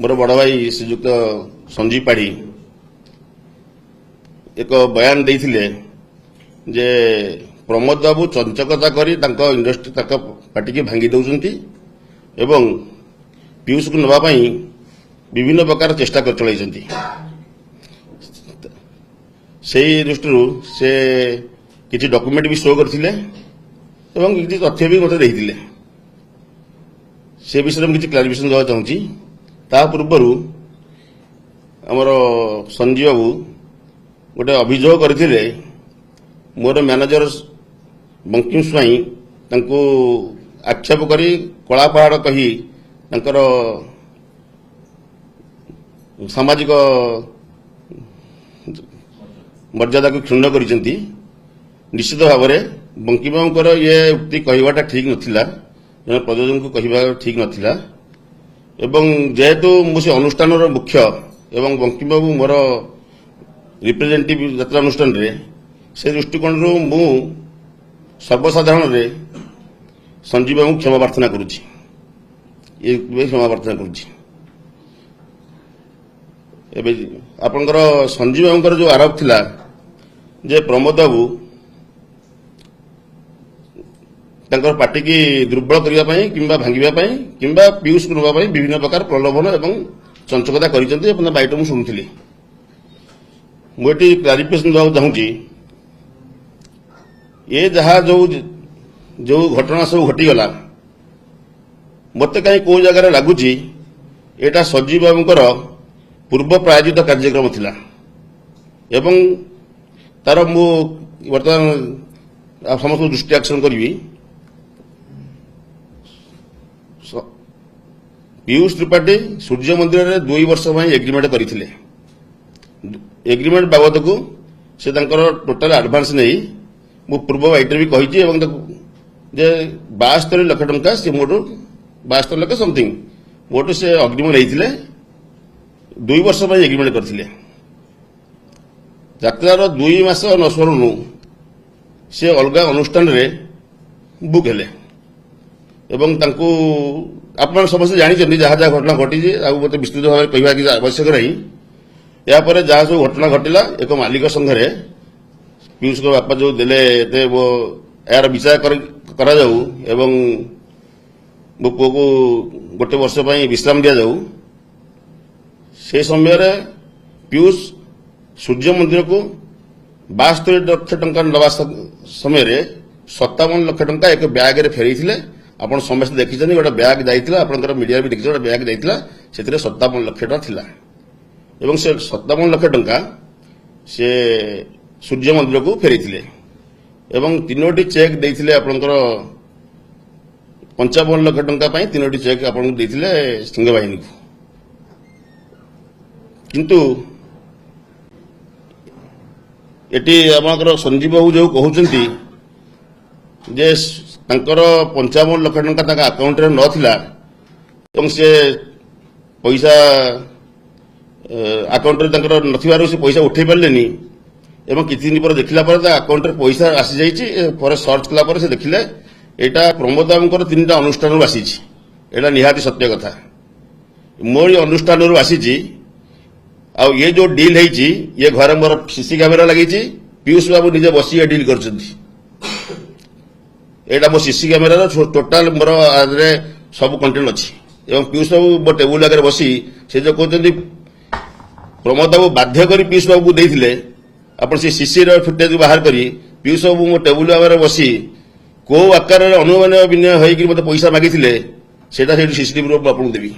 मोर बड़ भाई श्रीजुक्त संजीव पाढ़ी एक बयान देइथिले जे प्रमोद बाबू चंचकता करी इंडस्ट्री पार्टी की भांगी दौरान एवं पीयूष को नवा विभिन्न प्रकार चेष्टा कर चलती से दृष्टि से किसी डॉक्यूमेंट भी शो करथिले एवं किसी तथ्य भी मते देइथिले से विषय में किसी क्लारिफिकेशन देवा चाहूँगी ता पूर्व आमर संजीव बाबू गोटे अभियोग करथिले मोर मैनेजर बंकिम स्वाई तांको आक्षेप करी कला पहाड़ कही तांकर सामाजिक मर्यादा को क्षुण्ण करिसेंती। निश्चित भाव में बंकिम बाबूर ये उक्ति कहवाटा ठीक नथिला, जन प्रयोजन को कहवा ठीक नथिला एवं जेहेतु मुझे अनुष्ठान मुख्य एवं बंकिम बाबू मोर रिप्रेजेंटेटिव यात्रा अनुष्ठान रे से दृष्टिकोण मु सर्वसाधारण रे संजीव बाबू क्षमा प्रार्थना करुछि, क्षमा प्रार्थना करुछि। एबे आपनकर संजीव बाबूर जो आरोप थिला जे प्रमोद बाबू तांकर पार्टी की दुर्बल करने किंबा भांगिबा किंबा पीयूष को नवा विभिन्न प्रकार प्रलोभन एवं चंचकता करिसेंती बाइट मु शुणुथिली। मुझे क्लारिफिकेशन देवा चाहूँगी ये जहाँ जो घटना सब घटीगला मत कहीं कौ जगार लगुच एटा संजीव बाबूर पूर्व प्रायोजित कार्यक्रम थिला एवं तार मु बर्तमान समस्त दृष्टि आकर्षण करी पीयूष त्रिपाठी सूर्य मंदिर में 2 वर्ष एग्रीमेंट करथिले। एग्रीमेंट बाबद को से टोटाल एडवांस नहीं मु पूर्व बाइटर भी कही 72 लाख टंका से मोटू 72 लाख समथिंग मोटू से अग्रिमेंट नहीं 2 वर्ष एग्रीमेंट करथिले। यात्रार 2 मास न सरुनु से अलग अनुष्ठान रे बुक हेले एवं तांको आप समस्त जानी जहाँ जहाँ घटना घटी मत विस्तृत भाव कहवा कि आवश्यक नहीं। यापर जहाँ सब घटना घटला एक मालिक संघरे पीयूष को बापा जो देले वो यार विचार करा जाऊ एवं मो पुओ को गोटे वर्ष विश्राम दि जाऊ। से समय पीयूष सूर्य मंदिर को 72 लाख टंका नवा समय 57 लाख टंका एक ब्याग रे फेरई थिले। आपण समस्त देखिछन गोटे ब्याग जाइतिला आपनकर मीडिया भी देखिछ गोटे ब्याग जाइतिला सेतिरे 57 लाख टंका थिला एवं से 57 लाख टंका से सूर्य मंदिर को फेरैथिले एवं 3टी चेक देइथिले आपनकर 55 लाख टंका पई 3टी चेक आपन देइथिले सिंह बाहिनी को। किंतु एटी आपनकर संजीव बाबू जो कहउचंती जे तांकर 55 लाख टंका तांका अकाउंट रे नथिला एवं से पैसा अकाउंट रे तांकर नथिबारु से पैसा उठै पारलेनी एवं किछि दिन पर देखिला पर अकाउंट रे पैसा आसी जाइछि पर सर्च कला पर से देखिले एटा प्रमोद बाबूर 3टा अनुष्ठान आसीछि। एटा निहाती सत्य कथा मोर अनुष्ठान आसीछि आ ये जो डील है ये घर मोर सीसी कैमेरा लगी पीयूष बाबू निजे बसी डील करछंती। एटा मो सीसी कैमेरा टोटाल मोर आदरे सब कंटेंट अच्छी एवं पीयूष बाबू मो टेबुल आगे बसी से जो कहते प्रमोद बाबू बाध्य करी पीयूष बाबू देइथिले आपण से सीसी रो फुटेज बाहर करी पीयूष बाबू मो टेबुल आगे बसी को आकार अनुमान विनय होई कि मते पैसा मागिथिले सेटा से सीसीटीवी रो आपन देबी।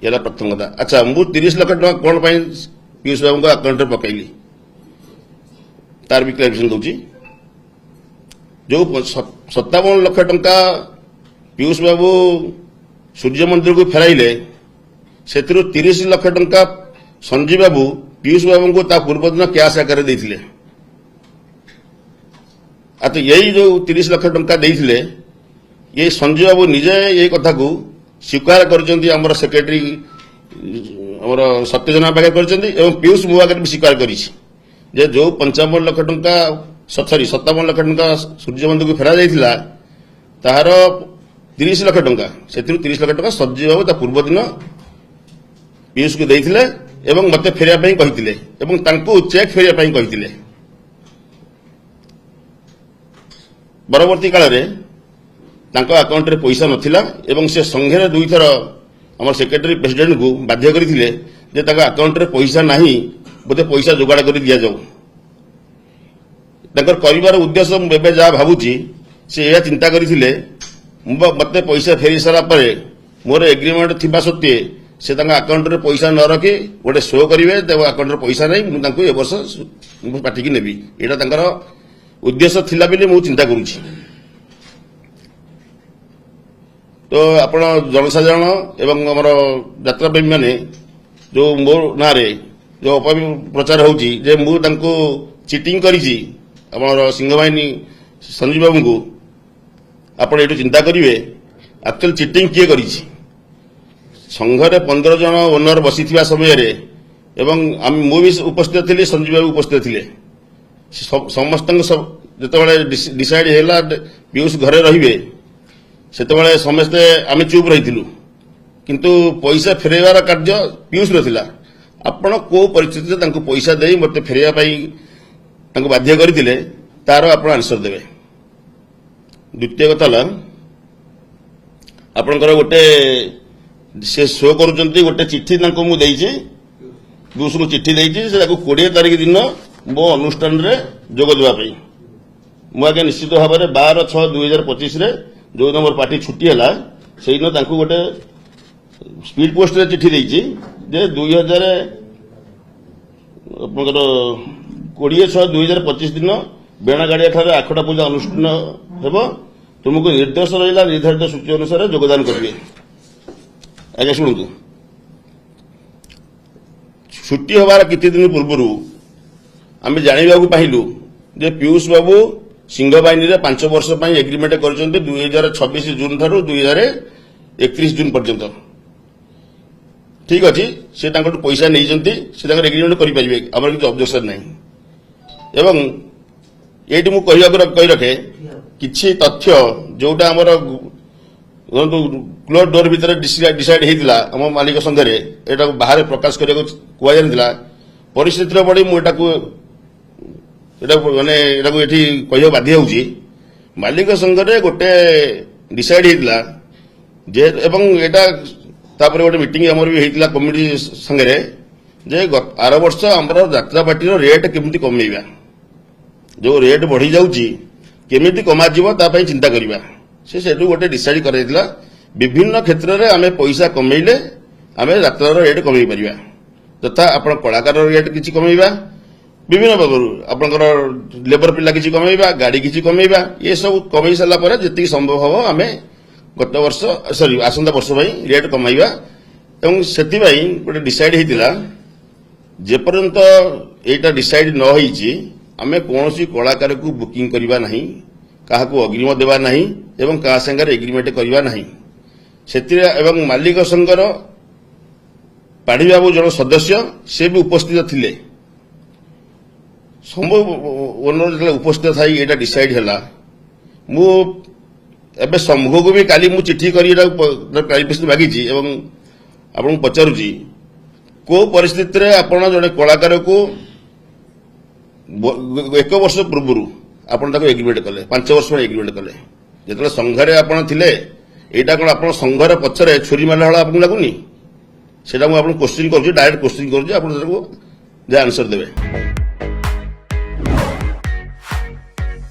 ये प्रथम कथा। अच्छा मु 30 लाख टका कौन पीयूष बाबू अकाउंट में पकईली तार भी क्लारिफिकेशन दूची। जो 57 लाख टंका पीयूष बाबू सूर्य मंदिर को फेराइले से 30 लाख टंका संजीव बाबू पीयूष बाबू को पूर्व दिन कैश आकार देइथिले। तो यही जो 30 लाख टंका देइथिले ये संजीव बाबू निजे ये कथा को स्वीकार करछंती हमर सेक्रेटरी हमर सत्यजना पाखे करछंती एवं पीयूष मो आगे भी स्वीकार करिछि जे जो 55 लाख टंका 57 लाख टंका सूर्य मंदिर को फेरा जाइथिला ताहार 30 लाख टंका से 30 लाख टंका संजीव बाबू पूर्व दिन पीयूष को देइथिले एवं मते फेरिया पई कहिथिले एवं तांको चेक फेरिया पई कहिथिले। परवर्ती काल रे तांको अकाउंट रे पैसा नथिला एवं से संघेर दुई थर हमर सेक्रेटरी प्रेसिडेंट को बाध्य करथिले जे तांको अकाउंट रे पैसा नाही बोते पैसा जोगाड़ करि दिया जाऊ। तांकर परिवार उद्देश्य बेबे जा भाबुची से या चिंता करथिले मते पैसा फेरी सारा परे मोर एग्रीमेंट थिबा सत्ते से तांका अकाउंट रे पैसा न रखी गोटे शो करिवे देव अकाउंट रे पैसा नहीं मु तांको ए वर्ष पार्टी की नेबी एटा तांकर उद्देश्य थिला बिले मु चिंता करूची। तो आपण जनसाधारण एवं हमर यात्रा प्रेमी माने जो मोर नारे जो अपप्रचार होउची जे मु तांको चीटिंग करिची हमर सिंहवाहिनी संजीव बाबू को आपण एटू चिंता करिवे एक्चुअल चीटिंग किए करिची। संघरे 15 जन ओनर बसीथिबा समय रे एवं मु भी उपस्थित थिले संजीव बाबू उपस्थित थिले समस्त जेतबेले डिसाइड हैला पीयूष घरे रहिबे सेतबेले समस्त आमे चुप रहिथिलु किंतु पैसा फेरेवार कार्य पीयूष रथिला। आपण को परिस्थिति तांको पैसा देई मते फेरिया पई तांको बाध्य करथिले तार आपण आंसर देबे। द्वितीय कथा ला आपणकर गोटे से शो करूचंती गोटे चिट्ठी तांको मु देइछि पीयूष को चिट्ठी देइछि से ताको 20 तारिख दिन मो अनुष्ठान रे जोग देबा पई मु आगे निश्चित भाव में 12/6/2025 रे जो नंबर पार्टी छुट्टी है से दिन तांको गोटे स्पीड पोस्ट रे चिट्ठी देइछि जे 2000 आपनकर 20/6/2025 दिन बेणागाड़िया ठारे आखड़ा पूजा अनुष्ठान हेबो तुमको निर्देश रहिला निर्धारित सूची अनुसार योगदान करिवे। आगे शुणु छुट्टी हबार किति दिन पूर्व आम जाना पाइलु जे पीयूष बाबू सिंह बाहिनी रे 5 वर्ष पई एग्रीमेंट करछन्ते 2026 जून थारु 2031 जून पर्यंत। ठीक अछि से तांको पैसा नै जंती से तांको एग्रीमेंट करि परिबे हमर किछ ऑब्जेक्शन नै एवं एटी मु कहि रखे किछि तथ्य जोटा हमर क्लोज डोर भीतर डिसाइड हेतिला हम मालिक संघरे एटा बाहर प्रकाश करिया कुआ जानिला परिस्थिति रे पड़ी मु एटा को एटा माने एटा को एठी कहियो बाध्य होउची मालिक संघरे गोटे डिसाइड हेतिला जे एवं एटा तापर गोटे मीटिंग हमर भी हेतिला कमिटी संघरे जे आर वर्ष हमर यात्रा पार्टी रो रेट केमिति कमेइबा जो रेट बढ़ी जाउची केमिति कमा जीवो ता पई चिंता करिबा से सेटू गोटे डिसाइड करैतिला विभिन्न क्षेत्र रे आमे पैसा कमेइले आमे यात्रा रो रेट कमेइ परिबा तथा आपण कलाकार रो रेट किछि कमेइबा विभिन्न प्रकार आपनकर लेबर पिला किछि कमेइबा गाड़ी किछि कमेइबा ये सब कमेइ सला परे जति संभव हो आमे गत वर्ष सॉरी आसंता वर्ष भाई रेट कमाइबा एवं सेति भाई गोटे डिसाइड हेतिला जे पर्यंत एटा डिसाइड न होईची आमे कोनोसी कलाकार को बुकिंग करिबा नाही काहा को अग्रिम देबा नाही एवं का संगे एग्रीमेंट करिबा नाही सेति एवं मालिक संघर पाढ़ी बाबू जन सदस्य से भी उपस्थित थिले संभव ओनर जले उपस्थित थाई एटा डिसाइड हैला मु एबे समूह को भी काली मु चिट्ठी करी एटा क्लैरिफिकेशन मागिची एवं आपन पचारुची को परिस्थिति रे आपण जने कलाकार को 1 वर्ष पूर्व आपण ताको एग्रीमेंट कले 5 वर्ष में एग्रीमेंट कले जेतले संघरे आपण थिले एटा कोन आपण संघर पछरे छुरी मारला हला आपन लागुनी सेटा मु आपन क्वेश्चन करछि डायरेक्ट क्वेश्चन करछि आपण ताको जे आंसर देबे।